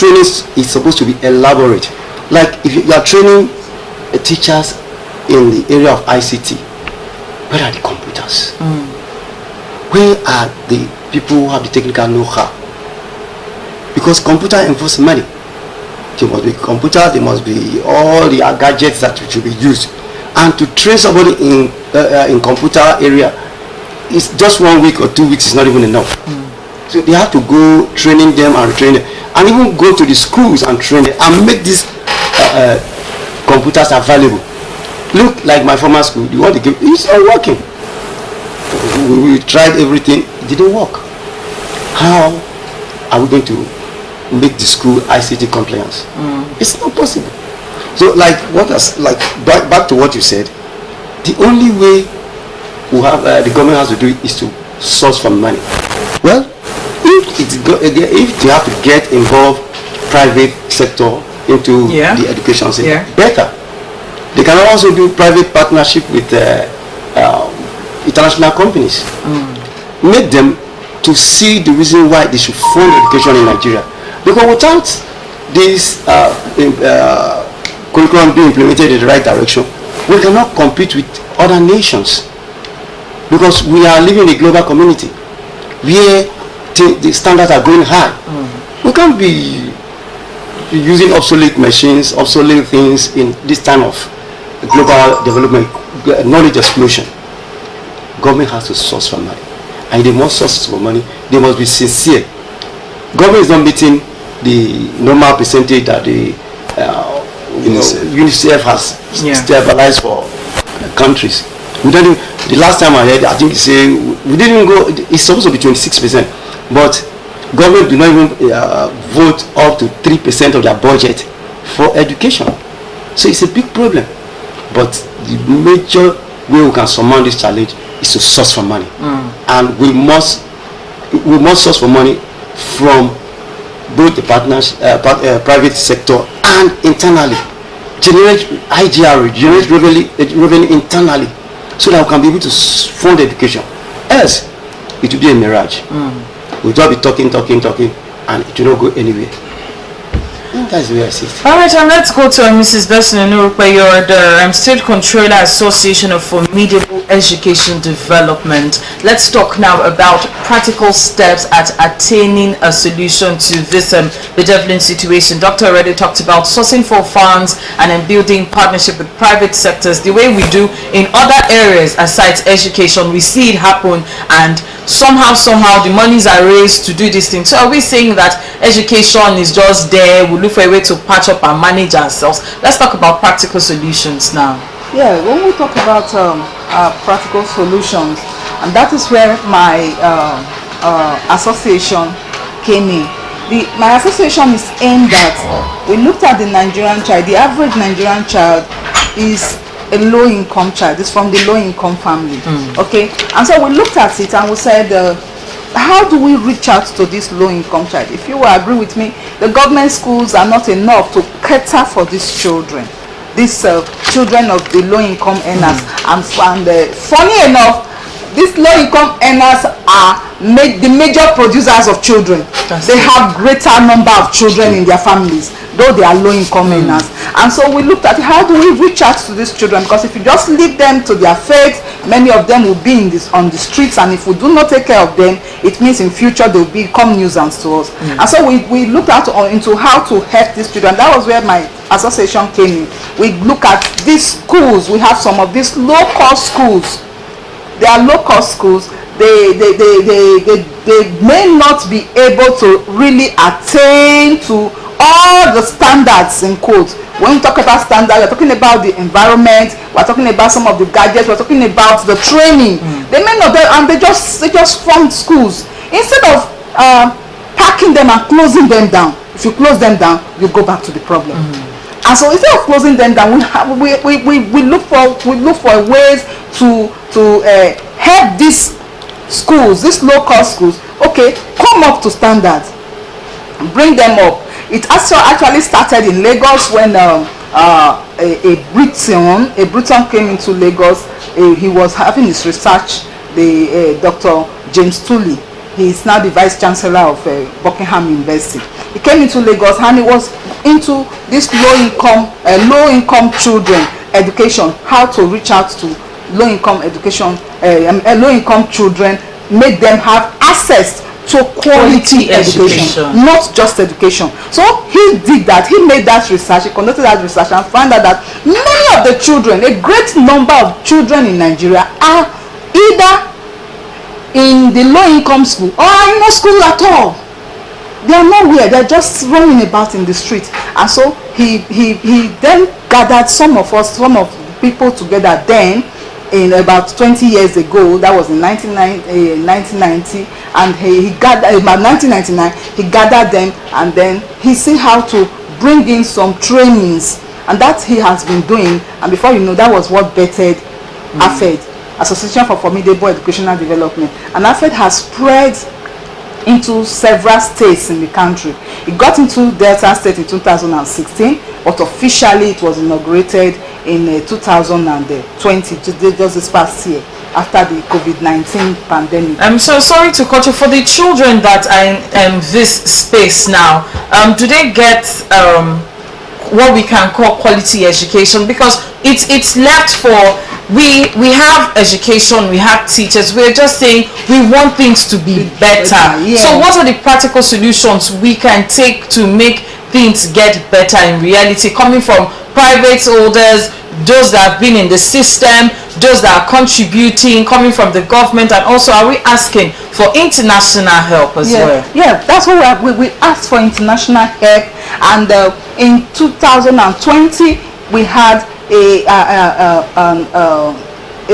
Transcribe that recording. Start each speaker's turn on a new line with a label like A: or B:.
A: training is supposed to be elaborate. Like if you are training teachers in the area of ICT, where are the computers? Where are the people who have the technical know-how? Because computer involves money. There must be computers, there must be all the gadgets that should be used. And to train somebody in computer area, it's just 1 week or 2 weeks is not even enough. So they have to go training them and retraining them, and even go to the schools and train them and make these computers available. Look, like my former school, the one they gave, it's not working. We tried everything, it didn't work. How are we going to make the school ICT compliance? It's not possible. So like back to what you said, the only way we have the government has to do it is to source for money. Well, if they have to get involved private sector into the education sector, better. They can also do private partnership with international companies. Make them to see the reason why they should fund education in Nigeria. Because without this curriculum being implemented in the right direction, we cannot compete with other nations. Because we are living in a global community where the standards are going high. We can't be using obsolete machines, obsolete things in this time of global development, knowledge explosion. Government has to source for money, and they must source for money. They must be sincere. Government is not meeting the normal percentage that the UNICEF has stabilized for countries. We don't even, the last time I heard, I think say we didn't go. It's supposed to be 26%, but government do not even vote up to 3% of their budget for education. So it's a big problem. But the major way we can surmount this challenge is to source for money, and we must source for money from both the partners, private sector, and internally. Generate IGR, generate revenue internally, so that we can be able to fund education. Else, it will be a mirage. We'll just be talking, and it will not go anywhere. That's the way I see it.
B: All right, and let's go to Mrs. Blessing Onurupe. You're the State Controller Association of Formidable Education Development. Let's talk now about practical steps at attaining a solution to this bedeviling situation. Doctor already talked about sourcing for funds and then building partnership with private sectors. The way we do in other areas aside education, we see it happen, and somehow the monies are raised to do this thing. So are we saying that education is just there, we look for a way to patch up and manage ourselves? Let's talk about practical solutions now.
C: Yeah, when we talk about practical solutions, and that is where my association came in. My association is aimed at, we looked at the Nigerian child. The average Nigerian child is a low-income child. It's from the low-income family. Okay, and so we looked at it and we said, how do we reach out to this low-income child? If you will agree with me, the government schools are not enough to cater for these children, these children of the low-income earners. And funny enough, these low-income earners are the major producers of children. They have greater number of children in their families, though they are low-income earners. And so we looked at how do we reach out to these children, because if you just leave them to their fate, many of them will be on the streets, and if we do not take care of them, it means in future they will become nuisance to us. And so we looked out into how to help these children. That was where my association came in. We look at these schools. We have some of these low-cost schools. They are low-cost schools. They may not be able to really attain to all the standards in quotes. When we talk about standards, we're talking about the environment, we're talking about some of the gadgets, we're talking about the training. They may not, and they just fund schools. Instead of packing them and closing them down, if you close them down, you go back to the problem. And so instead of closing them down, we look for ways to help these schools, these low-cost schools, okay, come up to standards, bring them up. It actually started in Lagos when a Briton came into Lagos. He was having his research, Dr. James Tully. He is now the Vice Chancellor of Buckingham University. He came into Lagos and he was into this low income children education, how to reach out to low income education, low income children, make them have access to quality education, not just education. So he did that. He made that research. He conducted that research and found out that many of the children, a great number of children in Nigeria, are either in the low income school or are in no school at all. They are nowhere. They are just running about in the street. And so he then gathered some of people together then, in about 20 years ago. That was in 1990, and he gathered about 1999. He gathered them, and then he see how to bring in some trainings, and that he has been doing. And before you know, that was what bettered AFED, Association for Formidable Educational Development. And AFED has spread into several states in the country. It got into Delta State in 2016, but officially it was inaugurated in 2020, just this past year, after the COVID-19 pandemic.
B: I'm so sorry to cut you. For the children that are in this space now, do they get what we can call quality education? Because it's left for, we have education, we have teachers, we're just saying we want things to be better. Yeah. So what are the practical solutions we can take to make things get better in reality, coming from private holders, those that have been in the system, those that are contributing, coming from the government, and also are we asking for international help as well?
C: Yeah, that's what we asked for, international help. And in 2020 we had